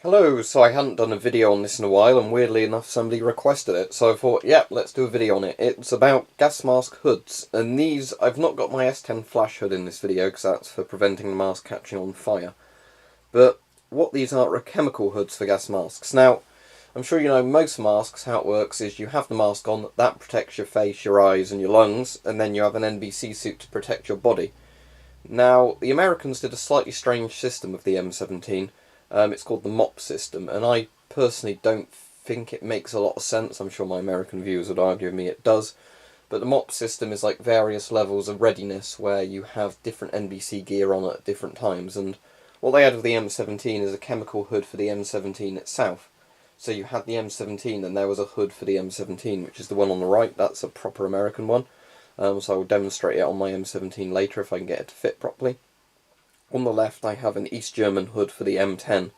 Hello, so I hadn't done a video on this in a while, and weirdly enough somebody requested it, so I thought, yep, let's do a video on it. It's about gas mask hoods, and these, I've not got my S10 flash hood in this video, because that's for preventing the mask catching on fire. But what these are chemical hoods for gas masks. Now, I'm sure you know most masks, how it works is you have the mask on, that protects your face, your eyes and your lungs, and then you have an NBC suit to protect your body. Now, the Americans did a slightly strange system with the M17. It's called the Mop System, and I personally don't think it makes a lot of sense. I'm sure my American viewers would argue with me it does. But the Mop System is like various levels of readiness where you have different NBC gear on at different times, and what they had with the M17 is a chemical hood for the M17 itself. So you had the M17 and there was a hood for the M17, which is the one on the right. That's a proper American one. So I will demonstrate it on my M17 later if I can get it to fit properly. On the left I have an East German hood for the M10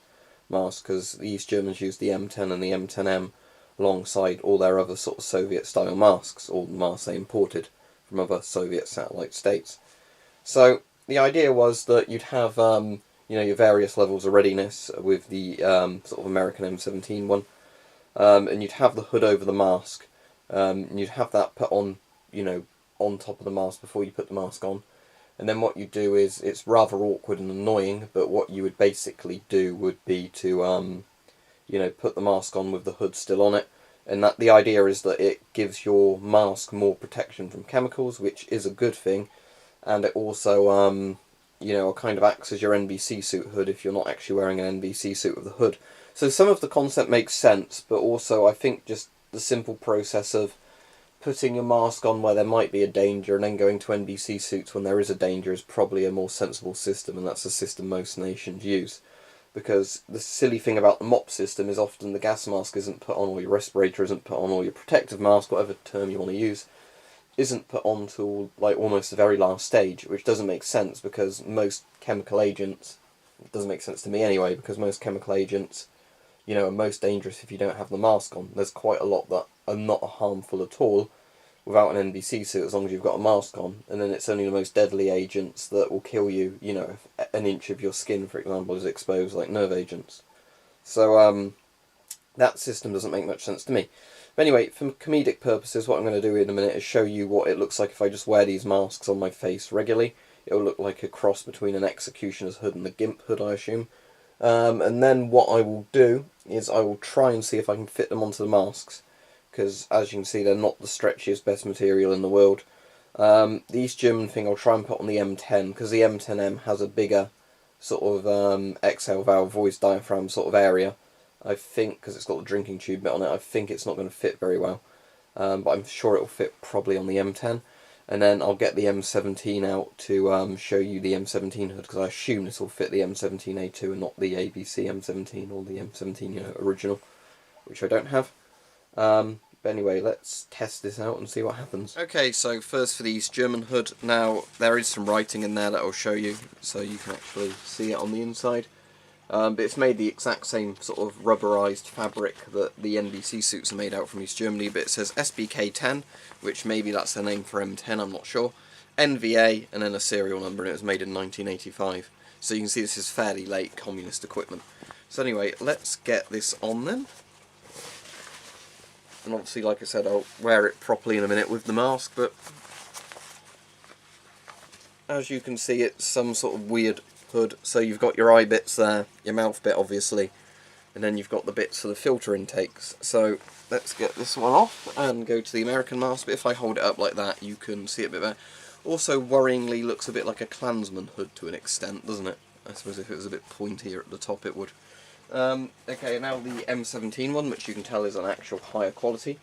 mask, because the East Germans used the M10 and the M10M alongside all their other sort of Soviet style masks, all the masks they imported from other Soviet satellite states. So the idea was that you'd have your various levels of readiness with the sort of American M17 one, and you'd have the hood over the mask, and you'd have that put on, on top of the mask before you put the mask on. And then what you do is, it's rather awkward and annoying, but what you would basically do would be to, put the mask on with the hood still on it. And that the idea is that it gives your mask more protection from chemicals, which is a good thing. And it also, kind of acts as your NBC suit hood if you're not actually wearing an NBC suit with the hood. So some of the concept makes sense, but also I think just the simple process of putting your mask on where there might be a danger and then going to NBC suits when there is a danger is probably a more sensible system, and that's the system most nations use. Because the silly thing about the Mop system is often the gas mask isn't put on, or your respirator isn't put on, or your protective mask, whatever term you want to use, isn't put on till like almost the very last stage, which doesn't make sense because most chemical agents, it doesn't make sense to me anyway, because most chemical agents, are most dangerous if you don't have the mask on. There's quite a lot that are not harmful at all without an NBC suit as long as you've got a mask on, and then it's only the most deadly agents that will kill you, if an inch of your skin, for example, is exposed, like nerve agents. So, that system doesn't make much sense to me. But anyway, for comedic purposes, what I'm going to do in a minute is show you what it looks like if I just wear these masks on my face regularly. It'll look like a cross between an executioner's hood and the GIMP hood, I assume. And then what I will do is I will try and see if I can fit them onto the masks, because as you can see they're not the stretchiest, best material in the world. The East German thing I'll try and put on the M10, because the M10M has a bigger sort of exhale valve, voice diaphragm sort of area. I think, because it's got the drinking tube bit on it, I think it's not going to fit very well. But I'm sure it'll fit probably on the M10. And then I'll get the M17 out to show you the M17 hood, because I assume this will fit the M17A2 and not the ABC M17 or the M17 original, which I don't have. But anyway, let's test this out and see what happens. Okay, so first for the East German hood. Now, there is some writing in there that I'll show you, so you can actually see it on the inside. But it's made the exact same sort of rubberised fabric that the NBC suits are made out from East Germany, but it says SBK10, which maybe that's the name for M10, I'm not sure, NVA, and then a serial number, and it was made in 1985. So you can see this is fairly late communist equipment. So anyway, let's get this on then. And obviously, like I said, I'll wear it properly in a minute with the mask, but as you can see, it's some sort of weird hood. So you've got your eye bits there, your mouth bit obviously, and then you've got the bits for the filter intakes. So let's get this one off and go to the American mask. But if I hold it up like that, you can see it a bit better. Also, worryingly, looks a bit like a Klansman hood to an extent, doesn't it? I suppose if it was a bit pointier at the top it would. Okay, now the M17 one, which you can tell is an actual higher quality,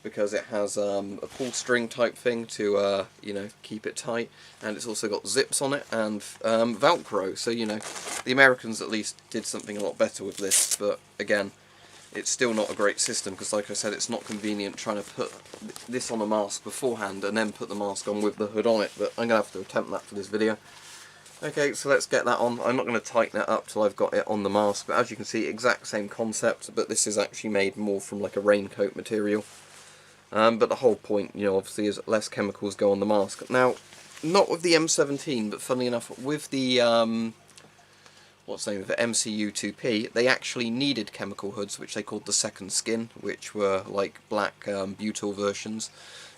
because it has a pull string type thing to, keep it tight, and it's also got zips on it, and Velcro, so, the Americans at least did something a lot better with this, but again, it's still not a great system, because like I said, it's not convenient trying to put this on a mask beforehand, and then put the mask on with the hood on it, but I'm going to have to attempt that for this video. Okay, so let's get that on. I'm not going to tighten it up till I've got it on the mask, but as you can see, exact same concept, but this is actually made more from like a raincoat material. But the whole point, obviously, is less chemicals go on the mask. Now, not with the M17, but funnily enough, with the what's the name of it, MCU2P, they actually needed chemical hoods, which they called the second skin, which were like black butyl versions.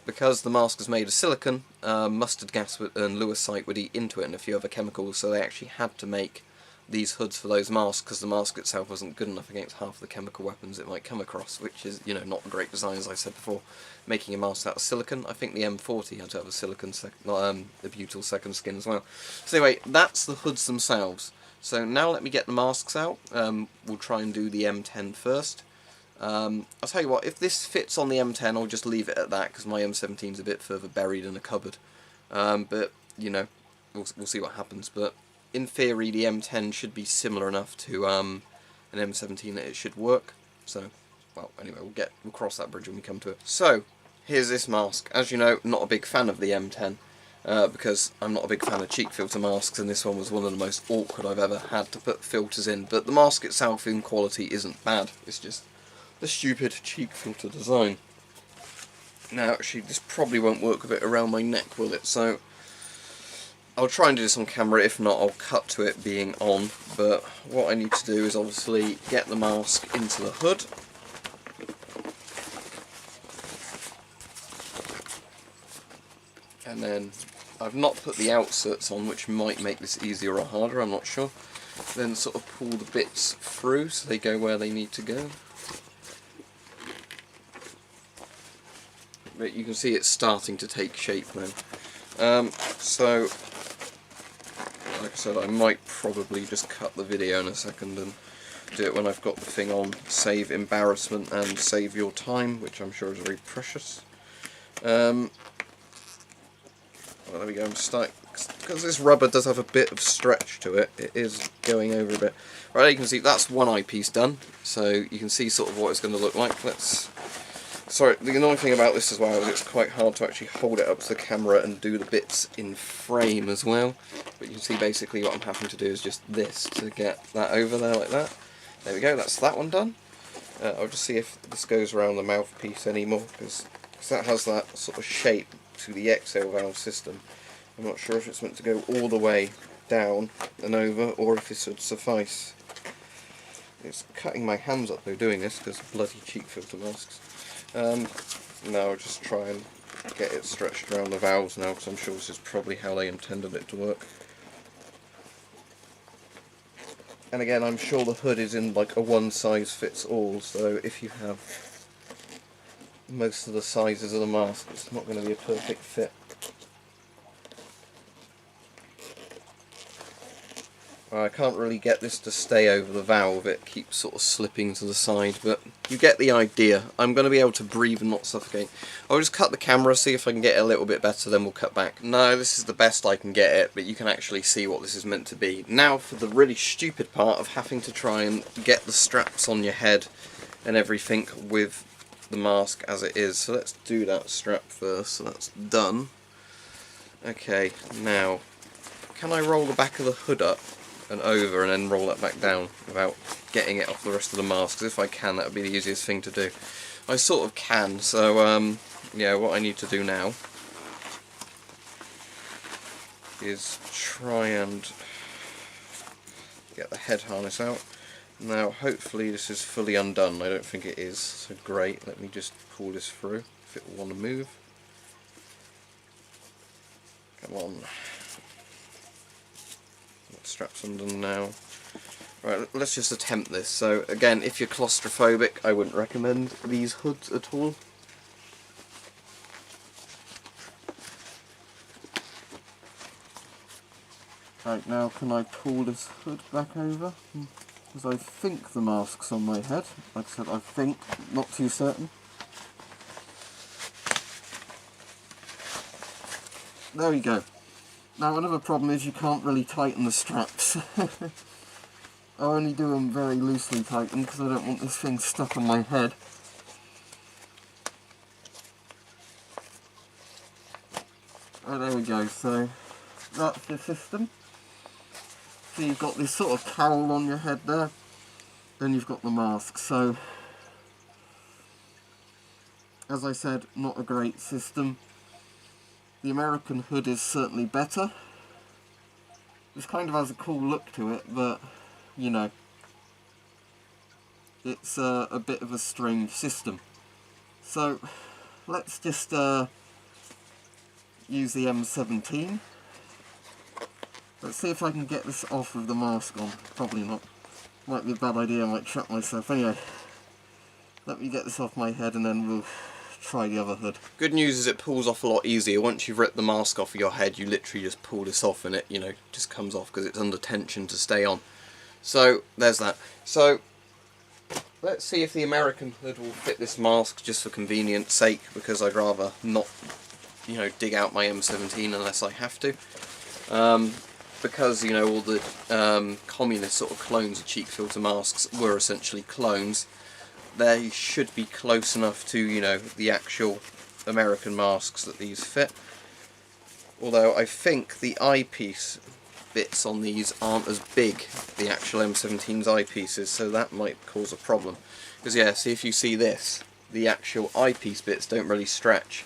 Because the mask is made of silicon, mustard gas and lewisite would eat into it and a few other chemicals, so they actually had to make these hoods for those masks, because the mask itself wasn't good enough against half the chemical weapons it might come across, which is, you know, not a great design, as I said before. Making a mask out of silicon, I think the M40 had to have a silicon, a butyl second skin as well. So anyway, that's the hoods themselves. So now let me get the masks out. We'll try and do the M10 first. I'll tell you what, if this fits on the M10, I'll just leave it at that, because my M17 is a bit further buried in a cupboard. But, you know, we'll see what happens. But in theory, the M10 should be similar enough to an M17 that it should work. So, well, anyway, we'll cross that bridge when we come to it. So, here's this mask. As you know, not a big fan of the M10. Because I'm not a big fan of cheek filter masks, and this one was one of the most awkward I've ever had to put filters in. But the mask itself in quality isn't bad. It's just the stupid cheek filter design. Now, actually, this probably won't work with it around my neck, will it? So I'll try and do this on camera. If not, I'll cut to it being on. But what I need to do is obviously get the mask into the hood. And then I've not put the outserts on, which might make this easier or harder, I'm not sure. Then sort of pull the bits through so they go where they need to go. But you can see it's starting to take shape now. So, like I said, I might probably just cut the video in a second and do it when I've got the thing on. Save embarrassment and save your time, which I'm sure is very precious. Well, there we go, I'm starting, because this rubber does have a bit of stretch to it, it is going over a bit. Right, you can see that's one eyepiece done, so you can see sort of what it's going to look like. Sorry, the annoying thing about this as well is it's quite hard to actually hold it up to the camera and do the bits in frame as well. But you can see basically what I'm having to do is just this to get that over there like that. There we go, that's that one done. I'll just see if this goes around the mouthpiece anymore, because that has that sort of shape to the exhale valve system. I'm not sure if it's meant to go all the way down and over, or if this would suffice. It's cutting my hands up though doing this, because bloody cheek filter masks. Now I'll just try and get it stretched around the valves now, because I'm sure this is probably how they intended it to work. And again, I'm sure the hood is in like a one size fits all, so if you have most of the sizes of the mask, it's not going to be a perfect fit. I can't really get this to stay over the valve, it keeps sort of slipping to the side, but you get the idea. I'm going to be able to breathe and not suffocate. I'll just cut the camera, see if I can get it a little bit better, then we'll cut back. No, this is the best I can get it, but you can actually see what this is meant to be. Now for the really stupid part of having to try and get the straps on your head and everything with the mask as it is. So let's do that strap first, so that's done. Okay, now, can I roll the back of the hood up and over and then roll that back down without getting it off the rest of the mask? Because if I can, that would be the easiest thing to do. I sort of can, so yeah, what I need to do now is try and get the head harness out. Now hopefully this is fully undone. I don't think it is, so great. Let me just pull this through if it will want to move. Come on. That strap's undone now. Right, let's just attempt this. So again, if you're claustrophobic, I wouldn't recommend these hoods at all. Right, now can I pull this hood back over? Because I think the mask's on my head. Like I said, I think, not too certain. There we go. Now another problem is you can't really tighten the straps. I only do them very loosely tightened because I don't want this thing stuck on my head. Oh, there we go, so that's the system. So you've got this sort of cowl on your head there, then you've got the mask. So, as I said, not a great system. The American hood is certainly better. This kind of has a cool look to it, but you know, it's a bit of a strange system. So let's just use the M17. Let's see if I can get this off with the mask on. Probably not. Might be a bad idea, I might trap myself. Anyway, let me get this off my head and then we'll try the other hood. Good news is it pulls off a lot easier. Once you've ripped the mask off of your head, you literally just pull this off and it, you know, just comes off because it's under tension to stay on. So, there's that. So, let's see if the American hood will fit this mask just for convenience sake, because I'd rather not, you know, dig out my M17 unless I have to. Because, you know, all the communist sort of clones of cheek filter masks were essentially clones, they should be close enough to, you know, the actual American masks that these fit. Although I think the eyepiece bits on these aren't as big, the actual M17's eyepieces, so that might cause a problem. Because yeah, see, if you see this, the actual eyepiece bits don't really stretch.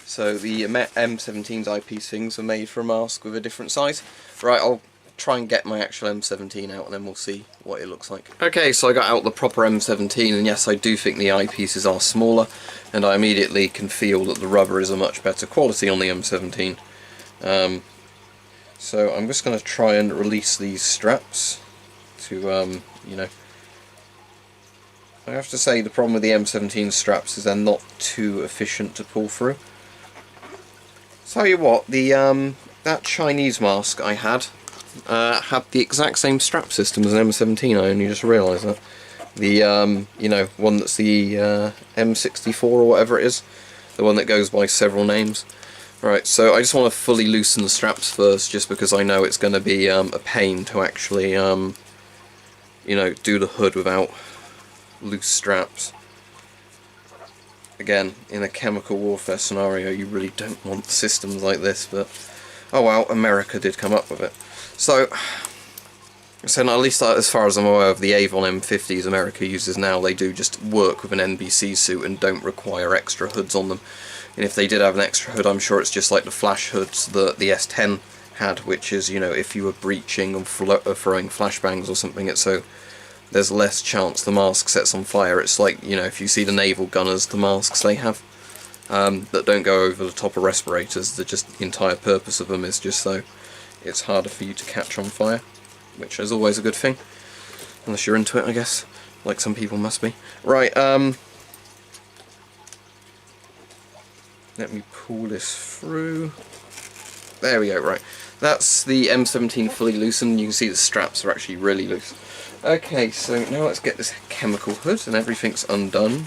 So the M17's eyepiece things are made for a mask with a different size. Right, I'll try and get my actual M17 out and then we'll see what it looks like. Okay, so I got out the proper M17, and yes, I do think the eyepieces are smaller, and I immediately can feel that the rubber is a much better quality on the M17. So I'm just going to try and release these straps to, you know, I have to say the problem with the M17 straps is they're not too efficient to pull through. Tell you what, the that Chinese mask I had the exact same strap system as an M17. I only just realised that. The you know, one that's the M64 or whatever it is, the one that goes by several names. Right, so I just want to fully loosen the straps first, just because I know it's going to be a pain to actually, you know, do the hood without loose straps. Again, in a chemical warfare scenario, you really don't want systems like this, but oh well, America did come up with it. So at least as far as I'm aware of the Avon M50s America uses now, they do just work with an NBC suit and don't require extra hoods on them. And if they did have an extra hood, I'm sure it's just like the flash hoods that the S10 had, which is, you know, if you were breaching or throwing flashbangs or something, it's so there's less chance the mask sets on fire. It's like, you know, if you see the naval gunners, the masks they have that don't go over the top of respirators, the entire purpose of them is just so it's harder for you to catch on fire, which is always a good thing, unless you're into it, I guess, like some people must be. Right, let me pull this through. There we go, right. That's the M17 fully loosened. You can see the straps are actually really loose. Okay, so now let's get this chemical hood, and everything's undone,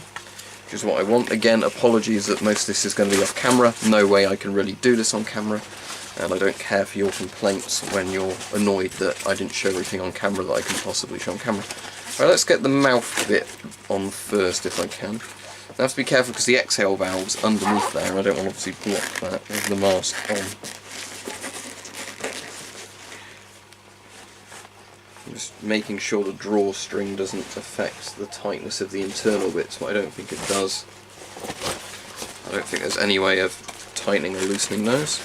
which is what I want. Again, apologies that most of this is going to be off camera. No way I can really do this on camera, and I don't care for your complaints when you're annoyed that I didn't show everything on camera that I can possibly show on camera. Right, let's get the mouth bit on first if I can. I have to be careful because the exhale valve's underneath there, and I don't want to obviously block that with the mask on. I'm just making sure the drawstring doesn't affect the tightness of the internal bits, but I don't think it does. I don't think there's any way of tightening or loosening those.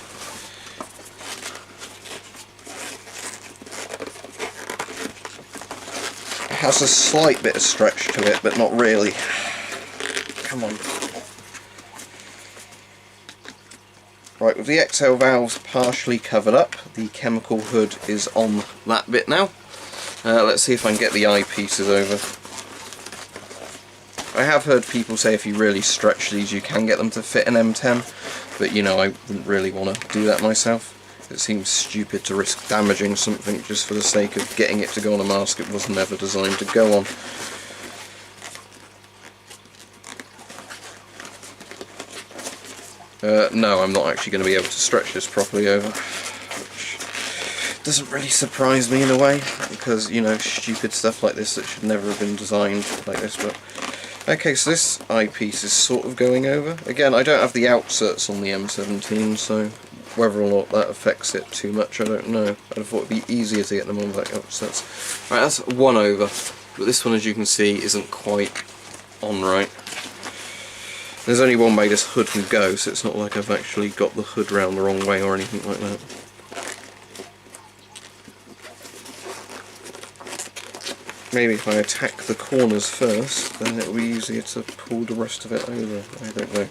It has a slight bit of stretch to it, but not really. Come on. Right, with the exhale valves partially covered up, the chemical hood is on that bit now. Let's see if I can get the eyepieces over. I have heard people say if you really stretch these you can get them to fit an M10, but you know, I wouldn't really want to do that myself. It seems stupid to risk damaging something just for the sake of getting it to go on a mask it was never designed to go on. No, I'm not actually going to be able to stretch this properly over, which doesn't really surprise me in a way, because, you know, stupid stuff like this that should never have been designed like this. But okay, so this eyepiece is sort of going over. Again, I don't have the outserts on the M17, so whether or not that affects it too much, I don't know. I'd have thought it'd be easier to get them on without outserts. Right, that's one over, but this one, as you can see, isn't quite on right. There's only one way this hood can go, so it's not like I've actually got the hood round the wrong way or anything like that. maybe if I attack the corners first, then it'll be easier to pull the rest of it over. I don't know.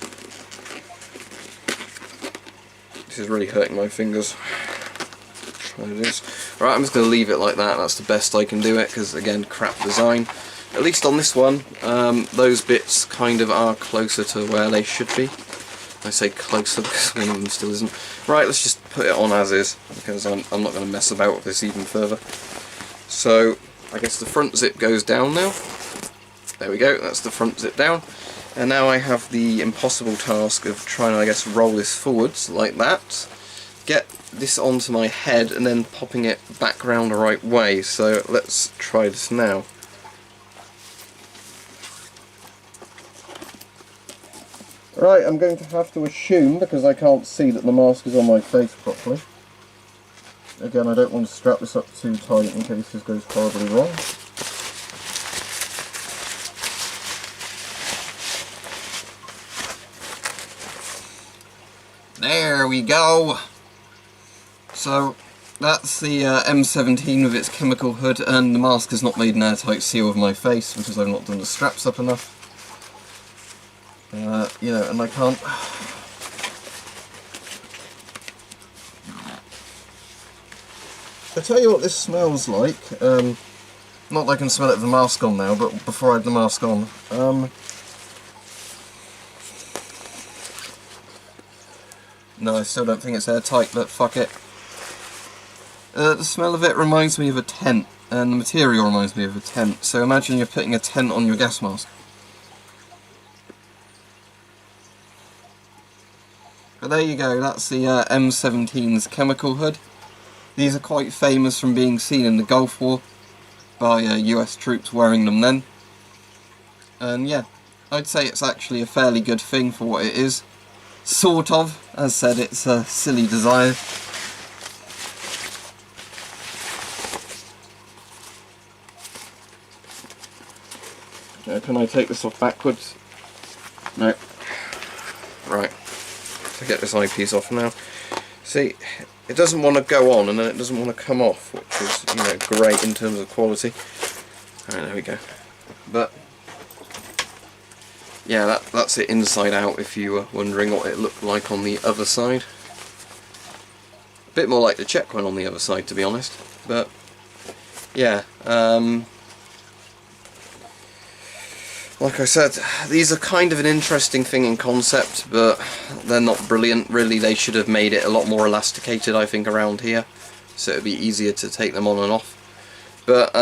This is really hurting my fingers. Try this. Right, I'm just going to leave it like that. That's the best I can do it, because again, crap design. At least on this one, those bits kind of are closer to where they should be. I say closer because one of them still isn't. Right, let's just put it on as is, because I'm not going to mess about with this even further. So, I guess the front zip goes down now. There we go, that's the front zip down. And now I have the impossible task of trying to, I guess, roll this forwards like that. Get this onto my head and then popping it back round the right way. So let's try this now. Right, I'm going to have to assume, because I can't see that the mask is on my face properly. Again, I don't want to strap this up too tight in case this goes horribly wrong. There we go! So, that's the M17 with its chemical hood, and the mask has not made an airtight seal of my face because I've not done the straps up enough. You know, and I can't... I'll tell you what this smells like. Not that I can smell it with the mask on now, but before I had the mask on. No, I still don't think it's airtight, but fuck it. The smell of it reminds me of a tent, and the material reminds me of a tent. So imagine you're putting a tent on your gas mask. But there you go, that's the M17's chemical hood. These are quite famous from being seen in the Gulf War by US troops wearing them then. And yeah, I'd say it's actually a fairly good thing for what it is. Sort of. As said, it's a silly design. Can I take this off backwards? No. Right. To get this eyepiece off now. See, it doesn't want to go on and then it doesn't want to come off, which is, you know, great in terms of quality. Alright, there we go. But yeah, that's it inside out, if you were wondering what it looked like on the other side. A bit more like the Czech one on the other side, to be honest. But yeah, like I said, these are kind of an interesting thing in concept, but they're not brilliant. Really, they should have made it a lot more elasticated, I think, around here, so it would be easier to take them on and off. But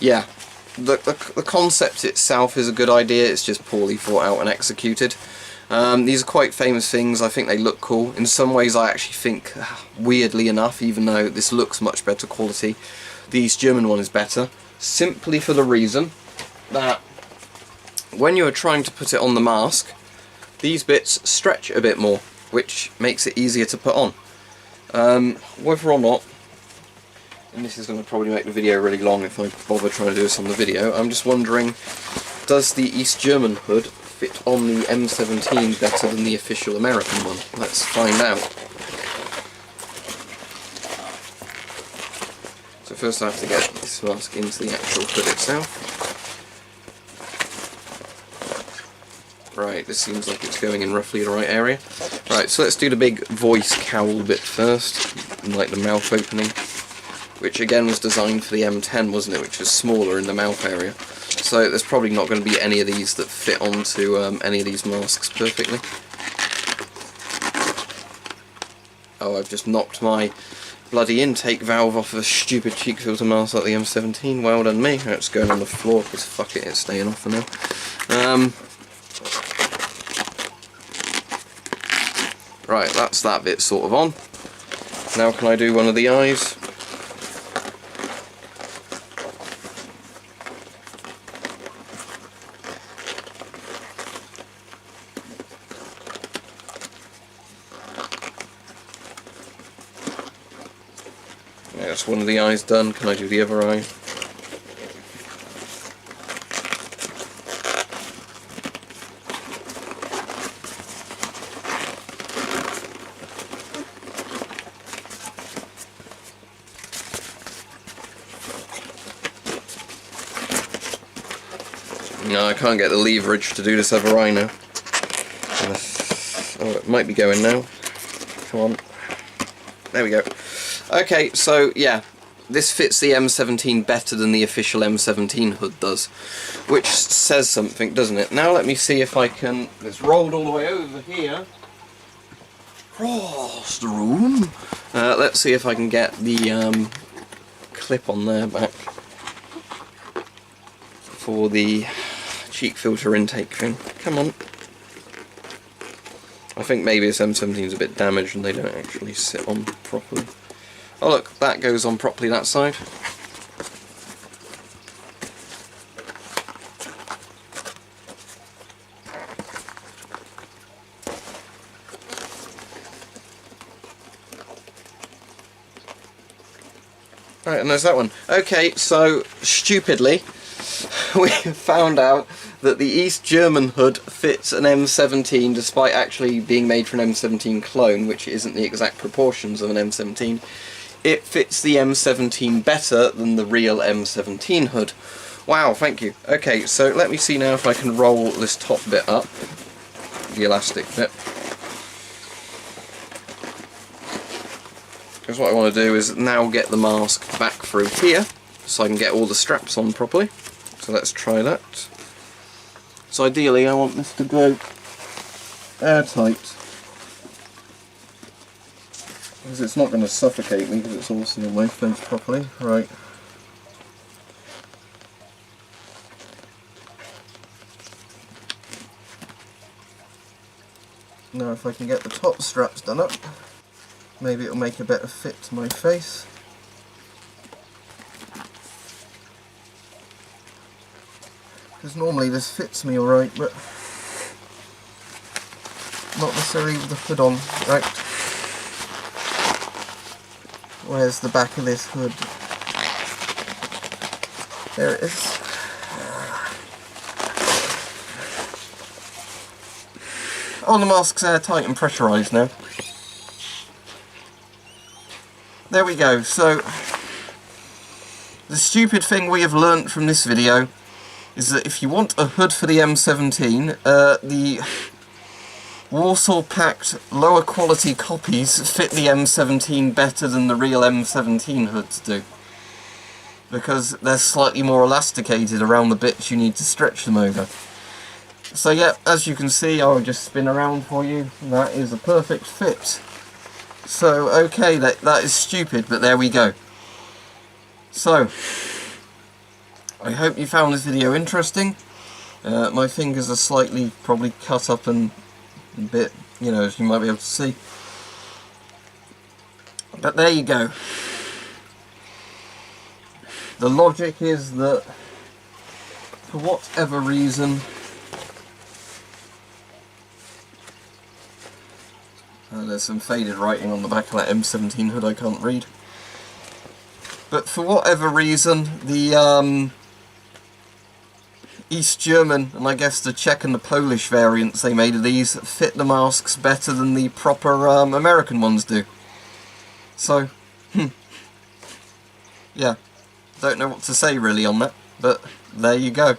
yeah, the concept itself is a good idea, it's just poorly thought out and executed. These are quite famous things, I think they look cool. In some ways I actually think, weirdly enough, even though this looks much better quality, the East German one is better, simply for the reason that when you are trying to put it on the mask, these bits stretch a bit more, which makes it easier to put on. Whether or not, and this is going to probably make the video really long if I bother trying to do this on the video, I'm just wondering, does the East German hood fit on the M17 better than the official American one? Let's find out. So first I have to get this mask into the actual hood itself. Right, this seems like it's going in roughly the right area. Right, so let's do the big voice cowl bit first, like the mouth opening, which again was designed for the M10, wasn't it, which was smaller in the mouth area. So there's probably not going to be any of these that fit onto any of these masks perfectly. Oh, I've just knocked my bloody intake valve off a stupid cheek filter mask like the M17. Well done me. It's going on the floor because fuck it, it's staying off for now. Right, that's that bit sort of on. Now can I do one of the eyes? Yeah, that's one of the eyes done. Can I do the other eye? No, I can't get the leverage to do this over rhino. Oh, it might be going now. Come on. There we go. Okay, so yeah, this fits the M17 better than the official M17 hood does, which says something, doesn't it? Now let me see if I can... It's rolled all the way over here. Across the room. Let's see if I can get the clip on there back for the cheek filter intake thing. Come on. I think maybe this M17 is a bit damaged and they don't actually sit on properly. Oh look, that goes on properly that side. Right, and there's that one. Okay, so stupidly we found out that the East German hood fits an M17 despite actually being made for an M17 clone, which isn't the exact proportions of an M17. It fits the M17 better than the real M17 hood. Wow, thank you. Okay, so let me see now if I can roll this top bit up, the elastic bit. Because what I want to do is now get the mask back through here, so I can get all the straps on properly. So let's try that. So ideally I want this to go airtight, because it's not going to suffocate me because it's all sealed my face properly. Right. Now if I can get the top straps done up, maybe it'll make a better fit to my face. Because normally this fits me alright, but not necessarily with the hood on. Right. Where's the back of this hood? There it is. Oh, the mask's airtight and pressurised now. There we go. So, the stupid thing we have learnt from this video is that if you want a hood for the M17, the Warsaw PACT lower quality copies fit the M17 better than the real M17 hoods do, because they're slightly more elasticated around the bits you need to stretch them over. So yeah, as you can see, I'll just spin around for you. That is a perfect fit. So okay, that is stupid, but there we go. So I hope you found this video interesting. My fingers are slightly probably cut up and a bit, you know, as you might be able to see. But there you go. The logic is that for whatever reason, there's some faded writing on the back of that M17 hood I can't read. But for whatever reason, the East German, and I guess the Czech and the Polish variants they made of these, fit the masks better than the proper American ones do. So, yeah, don't know what to say really on that, but there you go.